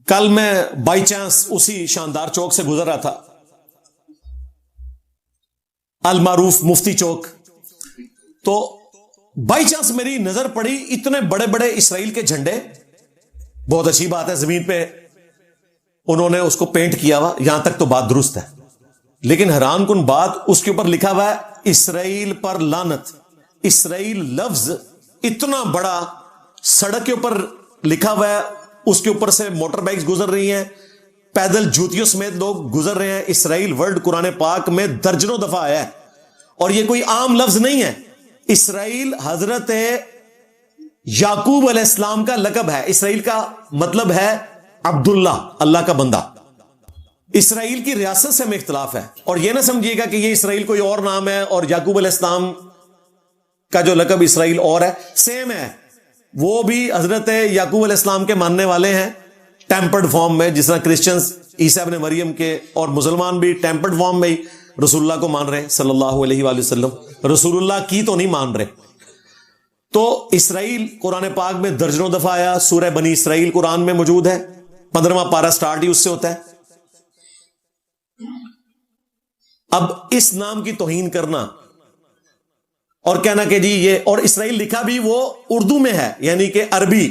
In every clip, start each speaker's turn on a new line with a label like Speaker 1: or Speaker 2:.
Speaker 1: کل میں by chance اسی شاندار چوک سے گزر رہا تھا، المعروف مفتی چوک، تو بائی چانس میری نظر پڑی اتنے بڑے بڑے اسرائیل کے جھنڈے. بہت اچھی بات ہے، زمین پہ انہوں نے اس کو پینٹ کیا ہوا، یہاں تک تو بات درست ہے، لیکن حیران کن بات اس کے اوپر لکھا ہوا ہے اسرائیل پر لعنت. اسرائیل لفظ اتنا بڑا سڑک کے اوپر لکھا ہوا ہے، اس کے اوپر سے موٹر بائکس گزر رہی ہیں، پیدل جوتیوں سمیت لوگ گزر رہے ہیں. اسرائیل ورڈ قرآن پاک میں درجنوں دفعہ آیا ہے، اور یہ کوئی عام لفظ نہیں ہے. اسرائیل حضرت یعقوب علیہ السلام کا لقب ہے. اسرائیل کا مطلب ہے عبداللہ، اللہ کا بندہ. اسرائیل کی ریاست سے ہمیں اختلاف ہے، اور یہ نہ سمجھیے گا کہ یہ اسرائیل کوئی اور نام ہے اور یعقوب علیہ السلام کا جو لقب اسرائیل اور ہے، سیم ہے. وہ بھی حضرت یعقوب علیہ السلام کے ماننے والے ہیں ٹیمپرڈ فارم میں، جس طرح کرسچنز عیسیٰ ابن مریم کے، اور مسلمان بھی ٹیمپرڈ فارم میں ہی رسول اللہ کو مان رہے ہیں صلی اللہ علیہ وآلہ وسلم. رسول اللہ کی تو نہیں مان رہے. تو اسرائیل قرآن پاک میں درجنوں دفعہ آیا. سورہ بنی اسرائیل قرآن میں موجود ہے، 15واں پارہ سٹارٹ ہی اس سے ہوتا ہے. اب اس نام کی توہین کرنا اور کہنا کہ جی یہ، اور اسرائیل لکھا بھی وہ اردو میں ہے، یعنی کہ عربی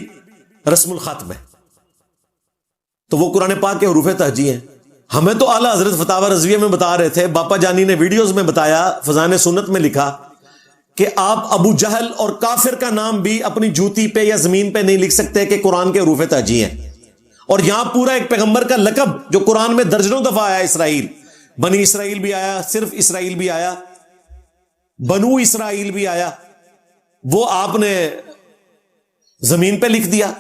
Speaker 1: رسم الخط میں، تو وہ قرآن پاک کے حروف تہجی ہیں. ہمیں تو اعلیٰ حضرت فتاوی رضویہ میں بتا رہے تھے، باپا جانی نے ویڈیوز میں بتایا، فضائل سنت میں لکھا کہ آپ ابو جہل اور کافر کا نام بھی اپنی جوتی پہ یا زمین پہ نہیں لکھ سکتے کہ قرآن کے حروف تہجی ہیں. اور یہاں پورا ایک پیغمبر کا لقب جو قرآن میں درجنوں دفعہ آیا، اسرائیل، بنی اسرائیل بھی آیا، صرف اسرائیل بھی آیا، بنو اسرائیل بھی آیا، وہ آپ نے زمین پہ لکھ دیا.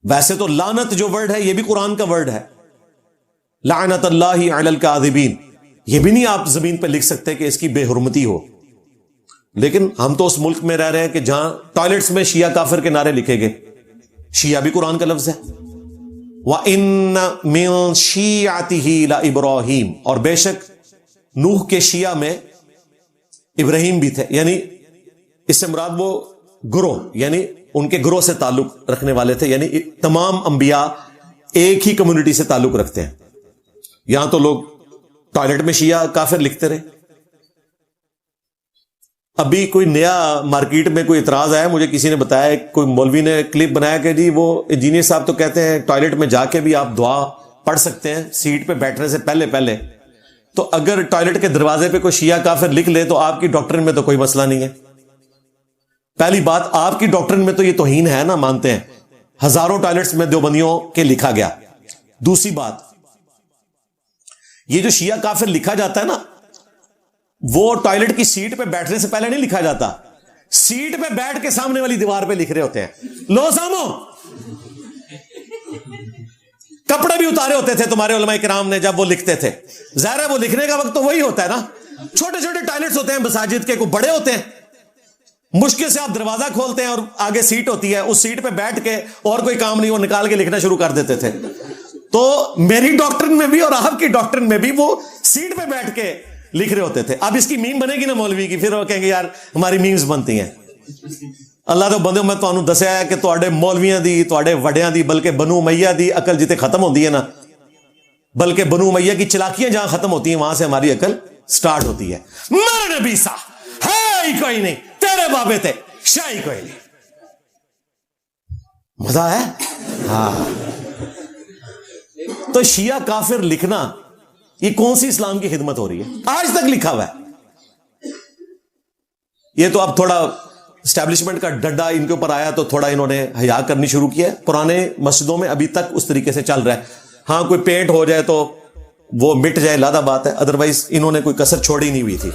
Speaker 1: ویسے تو لعنت جو ورڈ ہے یہ بھی قرآن کا ورڈ ہے، لعنت اللہ علی الکاذبین، یہ بھی نہیں آپ زمین پہ لکھ سکتے کہ اس کی بے حرمتی ہو. لیکن ہم تو اس ملک میں رہ رہے ہیں کہ جہاں ٹوائلٹس میں شیعہ کافر کے نعرے لکھے گئے. شیعہ بھی قرآن کا لفظ ہے، وَإِنَّ مِن شِيعَتِهِ لَإِبْرَاهِيمَ، اور بے شک نوح کے شیعہ میں ابراہیم بھی تھے. یعنی اس سے مراد وہ گروہ، یعنی ان کے گروہ سے تعلق رکھنے والے تھے، یعنی تمام انبیاء ایک ہی کمیونٹی سے تعلق رکھتے ہیں. یہاں تو لوگ ٹوائلٹ میں شیعہ کافر لکھتے رہے. ابھی کوئی نیا مارکیٹ میں کوئی اعتراض آیا، مجھے کسی نے بتایا، کوئی مولوی نے کلپ بنایا کہ جی وہ انجینئر صاحب تو کہتے ہیں ٹوائلٹ میں جا کے بھی آپ دعا پڑھ سکتے ہیں سیٹ پہ بیٹھنے سے پہلے. تو اگر ٹوائلٹ کے دروازے پہ کوئی شیعہ کافر لکھ لے تو آپ کی ڈاکٹرن میں تو کوئی مسئلہ نہیں ہے. پہلی بات، آپ کی ڈاکٹرن میں تو یہ توہین ہے نا، مانتے ہیں. ہزاروں ٹوائلٹس میں دیوبندیوں کے لکھا گیا. دوسری بات، یہ جو شیعہ کافر لکھا جاتا ہے نا، وہ ٹوائلٹ کی سیٹ پہ بیٹھنے سے پہلے نہیں لکھا جاتا، سیٹ پہ بیٹھ کے سامنے والی دیوار پہ لکھ رہے ہوتے ہیں. لو سامو، کپڑے بھی اتارے ہوتے تھے تمہارے علماء کرام نے جب وہ لکھتے تھے. ظاہر ہے وہ لکھنے کا وقت تو وہی ہوتا ہے نا. چھوٹے چھوٹے ٹوائلٹس ہوتے ہیں مساجد کے، کوئی بڑے ہوتے ہیں، مشکل سے آپ دروازہ کھولتے ہیں اور آگے سیٹ ہوتی ہے، اس سیٹ پہ بیٹھ کے اور کوئی کام نہیں، وہ نکال کے لکھنا شروع کر دیتے تھے. تو میری ڈاکٹرن میں بھی اور آپ کی ڈاکٹرن میں بھی وہ سیٹ پہ بیٹھ کے لکھ رہے ہوتے تھے. اب اس کی میم بنے گی نا مولوی کی، پھر وہ کہیں گے یار ہماری میمز بنتی ہیں. اللہ تو بندے، میں تمہیں دسیا ہے کہ تواڈے مولویاں دی، تواڈے وڈیاں دی، بلکہ بنو امیہ دی عقل جتے ختم ہوتی ہے نا، بلکہ بنو امیہ کی چلاکیاں جہاں ختم ہوتی ہیں وہاں سے ہماری عقل سٹارٹ ہوتی ہے. میرے نبی سا ہے ہی کوئی نہیں، تیرے بابے تھے شاہی کوئی نہیں. مزہ ہے. ہاں، تو شیعہ کافر لکھنا یہ کون سی اسلام کی خدمت ہو رہی ہے؟ آج تک لکھا ہوا ہے. یہ تو اب تھوڑا اسٹیبلشمنٹ کا ڈڈا ان کے اوپر آیا تو تھوڑا انہوں نے حیا کرنی شروع کیا ہے. پرانے مسجدوں میں ابھی تک اس طریقے سے چل رہا ہے. ہاں کوئی پینٹ ہو جائے تو وہ مٹ جائے، لادہ بات ہے، ادروائز انہوں نے کوئی کسر چھوڑی نہیں ہوئی تھی.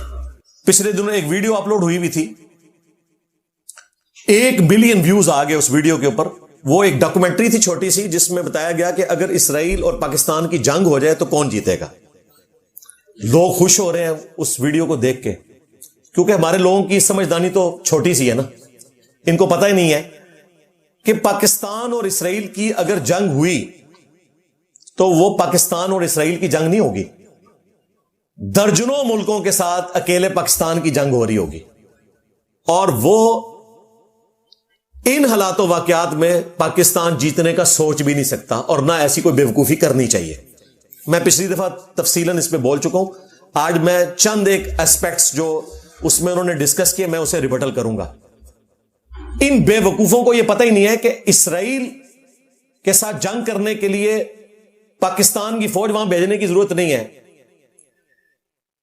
Speaker 1: پچھلے دنوں ایک ویڈیو اپلوڈ ہوئی تھی، 1 بلین ویوز آ گئے اس ویڈیو کے اوپر. وہ ایک ڈاکومنٹری تھی چھوٹی سی، جس میں بتایا گیا کہ اگر اسرائیل اور پاکستان کی جنگ ہو جائے تو کون جیتے گا. لوگ خوش ہو رہے ہیں اس ویڈیو کو دیکھ کے، کیونکہ ہمارے لوگوں کی سمجھدانی تو چھوٹی سی ہے نا. ان کو پتہ ہی نہیں ہے کہ پاکستان اور اسرائیل کی اگر جنگ ہوئی تو وہ پاکستان اور اسرائیل کی جنگ نہیں ہوگی، درجنوں ملکوں کے ساتھ اکیلے پاکستان کی جنگ ہو رہی ہوگی. اور وہ ان حالات و واقعات میں پاکستان جیتنے کا سوچ بھی نہیں سکتا اور نہ ایسی کوئی بیوقوفی کرنی چاہیے. میں پچھلی دفعہ تفصیلاً اس پہ بول چکا ہوں. آج میں چند ایک اسپیکٹس جو اس میں انہوں نے ڈسکس کیے میں اسے ریبٹل کروں گا. ان بے وقوفوں کو یہ پتہ ہی نہیں ہے کہ اسرائیل کے ساتھ جنگ کرنے کے لیے پاکستان کی فوج وہاں بھیجنے کی ضرورت نہیں ہے.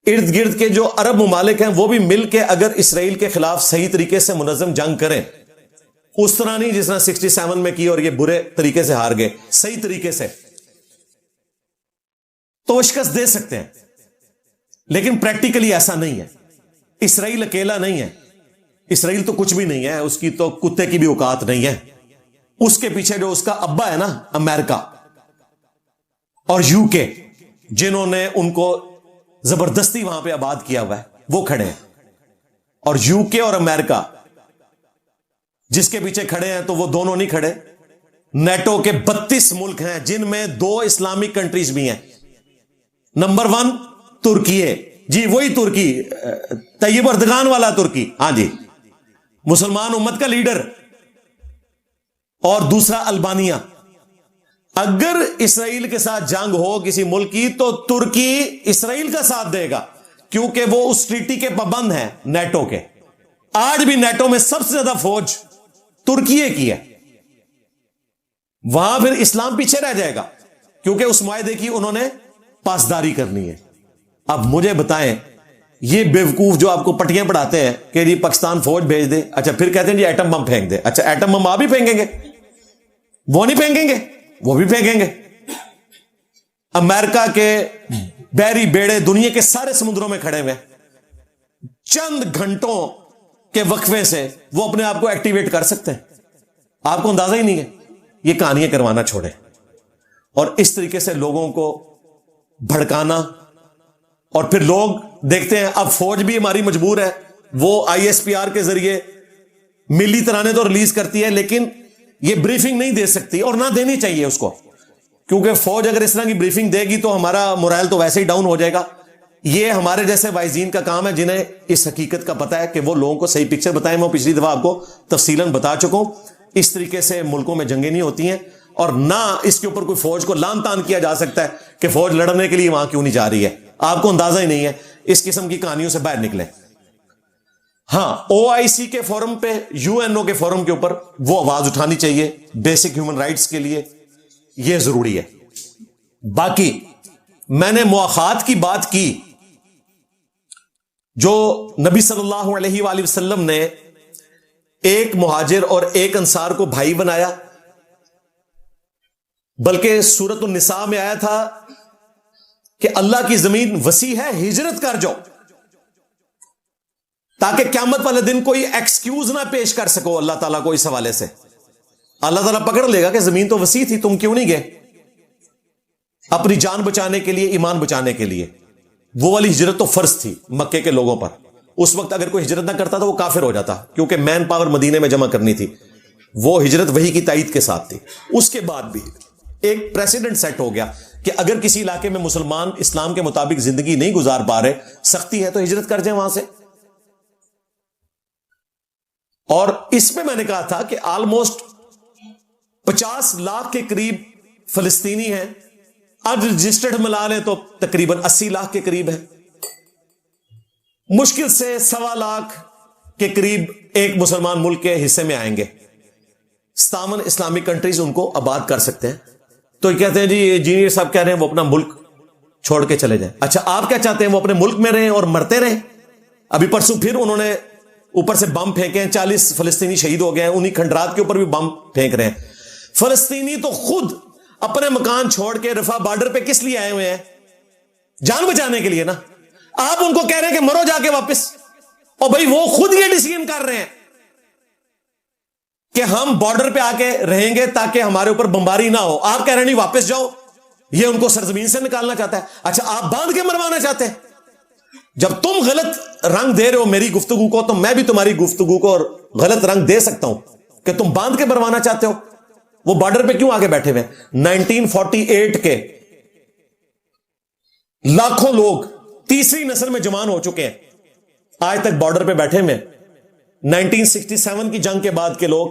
Speaker 1: ارد گرد کے جو عرب ممالک ہیں وہ بھی مل کے اگر اسرائیل کے خلاف صحیح طریقے سے منظم جنگ کریں, اس طرح نہیں جس طرح 67 میں کی اور یہ برے طریقے سے ہار گئے, صحیح طریقے سے, تو وہ شکست دے سکتے ہیں. لیکن پریکٹیکلی ایسا نہیں ہے. اسرائیل اکیلا نہیں ہے. اسرائیل تو کچھ بھی نہیں ہے, اس کی تو کتے کی بھی اوقات نہیں ہے. اس کے پیچھے جو اس کا ابا ہے نا, امریکہ اور یو کے, جنہوں نے ان کو زبردستی وہاں پہ آباد کیا ہوا ہے, وہ کھڑے ہیں. اور یو کے اور امریکہ جس کے پیچھے کھڑے ہیں تو وہ دونوں نہیں کھڑے. نیٹو کے 32 ملک ہیں جن میں 2 اسلامک کنٹریز بھی ہیں. نمبر 1 ترکی ہے جی, وہی ترکی, طیب اردگان والا ترکی, ہاں جی, مسلمان امت کا لیڈر. اور دوسرا البانیہ. اگر اسرائیل کے ساتھ جنگ ہو کسی ملک کی تو ترکی اسرائیل کا ساتھ دے گا, کیونکہ وہ اس ٹریٹی کے پابند ہیں نیٹو کے. آج بھی نیٹو میں سب سے زیادہ فوج ترکی کی ہے. وہاں پھر اسلام پیچھے رہ جائے گا کیونکہ اس معاہدے کی انہوں نے پاسداری کرنی ہے. اب مجھے بتائیں, یہ بیوقوف جو آپ کو پٹیاں پڑھاتے ہیں کہ جی پاکستان فوج بھیج دے, اچھا پھر کہتے ہیں جی ایٹم بم پھینک دے. اچھا ایٹم بم آپ بھی پھینکیں گے؟ وہ نہیں پھینکیں گے, وہ بھی پھینکیں گے. امریکہ کے بحری بیڑے دنیا کے سارے سمندروں میں کھڑے ہوئے, چند گھنٹوں کے وقفے سے وہ اپنے آپ کو ایکٹیویٹ کر سکتے ہیں. آپ کو اندازہ ہی نہیں ہے. یہ کہانیاں کروانا چھوڑے اور اس طریقے سے لوگوں کو بھڑکانا. اور پھر لوگ دیکھتے ہیں اب فوج بھی ہماری مجبور ہے, وہ ISPR کے ذریعے ملی ترانے تو ریلیز کرتی ہے لیکن یہ بریفنگ نہیں دے سکتی اور نہ دینی چاہیے اس کو, کیونکہ فوج اگر اس طرح کی بریفنگ دے گی تو ہمارا مورائل تو ویسے ہی ڈاؤن ہو جائے گا. یہ ہمارے جیسے وائزین کا کام ہے جنہیں اس حقیقت کا پتہ ہے کہ وہ لوگوں کو صحیح پکچر بتائیں. میں پچھلی دفعہ آپ کو تفصیلاً بتا چکا ہوں. اس طریقے سے ملکوں میں جنگیں نہیں ہوتی ہیں اور نہ اس کے اوپر کوئی فوج کو لان تان کیا جا سکتا ہے کہ فوج لڑنے کے لیے وہاں کیوں نہیں جا رہی ہے. آپ کو اندازہ ہی نہیں ہے. اس قسم کی کہانیوں سے باہر نکلیں. ہاں, OIC کے فورم پہ, UNO کے فورم کے اوپر وہ آواز اٹھانی چاہیے بیسک ہیومن رائٹس کے لیے, یہ ضروری ہے. باقی میں نے مواخات کی بات کی جو نبی صلی اللہ علیہ وآلہ وسلم نے ایک مہاجر اور ایک انصار کو بھائی بنایا, بلکہ سورۃ النساء میں آیا تھا کہ اللہ کی زمین وسیع ہے, ہجرت کر جاؤ, تاکہ قیامت والے دن کوئی ایکسکیوز نہ پیش کر سکو اللہ تعالیٰ کو اس حوالے سے. اللہ تعالیٰ پکڑ لے گا کہ زمین تو وسیع تھی, تم کیوں نہیں گئے اپنی جان بچانے کے لیے, ایمان بچانے کے لیے. وہ والی ہجرت تو فرض تھی مکے کے لوگوں پر. اس وقت اگر کوئی ہجرت نہ کرتا تو وہ کافر ہو جاتا, کیونکہ مین پاور مدینے میں جمع کرنی تھی. وہ ہجرت وحی کی تائید کے ساتھ تھی. اس کے بعد بھی ایک پریسیڈنٹ سیٹ ہو گیا کہ اگر کسی علاقے میں مسلمان اسلام کے مطابق زندگی نہیں گزار پا رہے, سختی ہے, تو ہجرت کر جائیں وہاں سے. اور اس میں نے کہا تھا کہ آلموسٹ 50 لاکھ کے قریب فلسطینی ہیں, اب رجسٹرڈ ملا لیں تو تقریباً 80 لاکھ کے قریب ہے. مشکل سے 1.25 لاکھ کے قریب ایک مسلمان ملک کے حصے میں آئیں گے. 57 اسلامک کنٹریز ان کو آباد کر سکتے ہیں. تو یہ کہتے ہیں جی انجینئر صاحب کہہ رہے ہیں وہ اپنا ملک چھوڑ کے چلے جائیں. اچھا آپ کیا چاہتے ہیں وہ اپنے ملک میں رہیں اور مرتے رہیں؟ ابھی پرسوں پھر انہوں نے اوپر سے بم پھینکے ہیں, 40 فلسطینی شہید ہو گئے ہیں, انہی کھنڈرات کے اوپر بھی بم پھینک رہے ہیں. فلسطینی تو خود اپنے مکان چھوڑ کے رفح بارڈر پہ کس لیے آئے ہوئے ہیں؟ جان بچانے کے لیے نا. آپ ان کو کہہ رہے ہیں کہ مرو جا کے واپس, اور بھائی وہ خود یہ ڈیسیژن کر رہے ہیں کہ ہم بارڈر پہ آ کے رہیں گے تاکہ ہمارے اوپر بمباری نہ ہو. آپ کہہ رہے ہیں نہیں واپس جاؤ, یہ ان کو سرزمین سے نکالنا چاہتا ہے. اچھا آپ باندھ کے مروانا چاہتے ہیں؟ جب تم غلط رنگ دے رہے ہو میری گفتگو کو, تو میں بھی تمہاری گفتگو کو غلط رنگ دے سکتا ہوں کہ تم باندھ کے مروانا چاہتے ہو. وہ بارڈر پہ کیوں آگے بیٹھے ہوئے؟ 1948 کے لاکھوں لوگ تیسری نسل میں جوان ہو چکے ہیں, آج تک بارڈر پہ بیٹھے ہوئے. 1967 کی جنگ کے بعد کے لوگ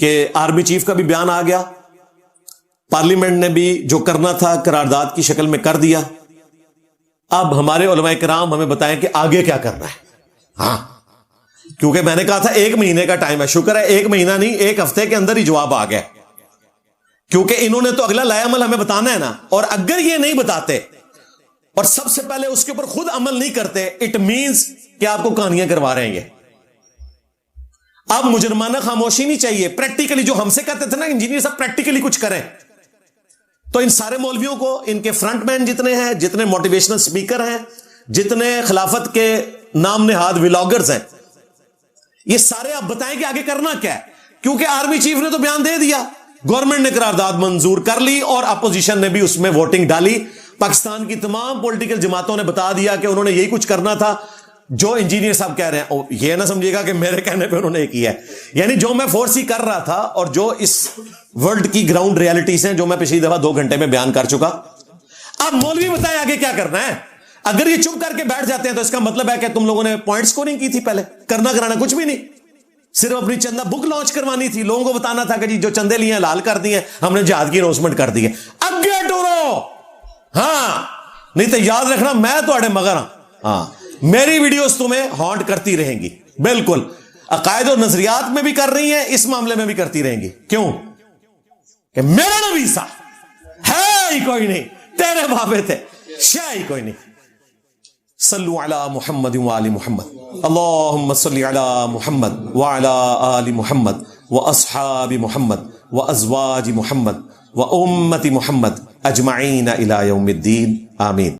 Speaker 1: کہ آرمی چیف کا بھی بیان آ گیا, پارلیمنٹ نے بھی جو کرنا تھا قرارداد کی شکل میں کر دیا. اب ہمارے علماء کرام ہمیں بتائیں کہ آگے کیا کرنا ہے. ہاں, کیونکہ میں نے کہا تھا 1 مہینے کا ٹائم ہے, شکر ہے 1 مہینہ نہیں 1 ہفتے کے اندر ہی جواب آ گیا, کیونکہ انہوں نے تو اگلا لائے عمل ہمیں بتانا ہے نا. اور اگر یہ نہیں بتاتے اور سب سے پہلے اس کے اوپر خود عمل نہیں کرتے, اٹ مینز کہ آپ کو کہانیاں کروا رہے ہیں یہ. اب مجرمانہ خاموشی نہیں چاہیے, پریکٹیکلی جو ہم سے کہتے تھے نا انجینئر صاحب پریکٹیکلی کچھ کریں. تو ان سارے مولویوں کو, ان کے فرنٹ مین جتنے ہیں, جتنے موٹیویشنل سپیکر ہیں, جتنے خلافت کے نام نہاد ولاگرز ہیں, یہ سارے آپ بتائیں کہ آگے کرنا کیا ہے. کیونکہ آرمی چیف نے تو بیان دے دیا, گورنمنٹ نے قرارداد منظور کر لی اور اپوزیشن نے بھی اس میں ووٹنگ ڈالی. پاکستان کی تمام پولیٹیکل جماعتوں نے بتا دیا کہ انہوں نے یہی کچھ کرنا تھا جو انجینئر صاحب کہہ رہے ہیں. یہ نہ سمجھے گا کہ میرے کہنے پہ انہوں نے کیا ہے, یعنی جو میں فورسی کر رہا تھا اور جو اس ورلڈ کی گراؤنڈ ریالٹیز ہیں جو میں پچھلی دفعہ 2 گھنٹے میں بیان کر چکا. اب مولوی بتائیں آگے کیا کرنا ہے. اگر یہ چپ کر کے بیٹھ جاتے ہیں تو اس کا مطلب ہے کہ تم لوگوں نے پوائنٹ سکورنگ کی تھی, پہلے کرنا کرانا کچھ بھی نہیں, صرف اپنی چندہ بک لانچ کروانی تھی, لوگوں کو بتانا تھا کہ جی جو چندے لیے ہیں لال کر دیے, ہم نے جہاد کی اناؤنسمنٹ کر دی ہے. اگے ٹورو, ہاں نہیں تو یاد رکھنا میں تو اڑے مگر ہاں, میری ویڈیوز تمہیں ہانٹ کرتی رہیں گی. بالکل عقائد و نظریات میں بھی کر رہی ہیں, اس معاملے میں بھی کرتی رہیں گی. کیوں کہ میرا نبی سا ہے ہی کوئی نہیں, تیرے بابے تھے شے ہی کوئی نہیں. صلو علی محمد وآل محمد, اللہم صلی علی محمد وعلی آل محمد واصحاب محمد وازواج محمد وامت محمد اجمعین الی یوم الدین, آمین.